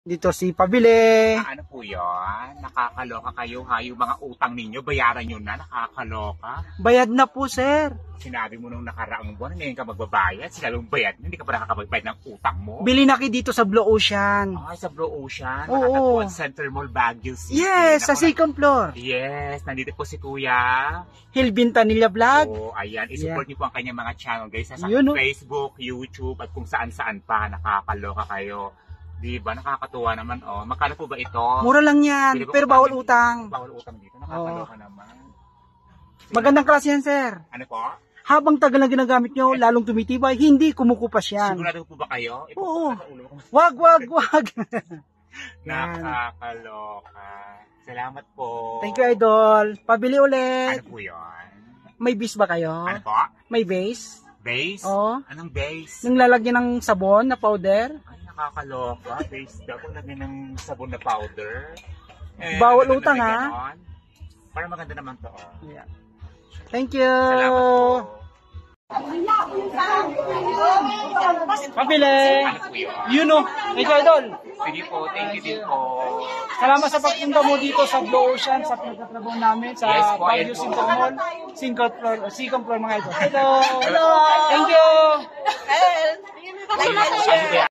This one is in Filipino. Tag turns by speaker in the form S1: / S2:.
S1: Dito si pabili.
S2: Ano po yun? Nakakaloka kayo ha? Yung mga utang ninyo, bayaran nyo na. Nakakaloka.
S1: Bayad na po, sir.
S2: Sinabi mo nung nakaraang buwan, ngayon ka magbabayad. Sinabi mo bayad, hindi ka pa nakakapagbayad ng utang mo.
S1: Bili na kayo dito sa Blue Ocean.
S2: Ay, sa Blue Ocean.
S1: Oo.
S2: Matatagpuan Center Mall, Baguio City.
S1: Yes, sa second floor.
S2: Yes, nandito po si Kuya.
S1: Hilbin Tanilla Vlog.
S2: Oo, ayan. I-support niyo po ang kanyang mga channel, guys. Sa
S1: Yun, no?
S2: Facebook, YouTube, at kung saan-saan pa. Nakakaloka kayo. Diba? Nakakatuwa naman, oh. Magkano po ba ito?
S1: Mura lang yan, pero bawal utang.
S2: Bawal utang dito. Nakakaloka naman.
S1: Magandang klase yan, sir.
S2: Ano po?
S1: Habang tagal na ginagamit nyo, lalong tumitibay, hindi kumukupas yan.
S2: Sigurado po ba kayo?
S1: Oo.
S2: Sa ulo ko.
S1: Wag.
S2: Nakakaloka. Salamat po.
S1: Thank you, Idol. Pabili ulit.
S2: Ano po yun?
S1: May base ba kayo?
S2: Ano po?
S1: May base?
S2: Base?
S1: Oo.
S2: Anong base?
S1: Nung lalagyan ng sabon na powder?
S2: Ay, nakakaloka. Base daw. Kung lagyan ng sabon na powder.
S1: Bawal
S2: maganda
S1: utang,
S2: na
S1: ha?
S2: ganon. Para maganda naman to. Oh.
S1: Yeah. Thank you.
S2: Salamat po.
S1: Pabili.
S2: Ano po yun?
S1: You know. Thank you, Idol.
S2: Sige po. Thank you din po.
S1: Salamat sa pagpunta mo dito sa Blue Ocean, sa pagtatrabaho namin sa
S2: Yes po,
S1: Baguio
S2: yes po.
S1: Center Mall, second floor mga Idol. Hello. Thank you.
S2: Ano po yan?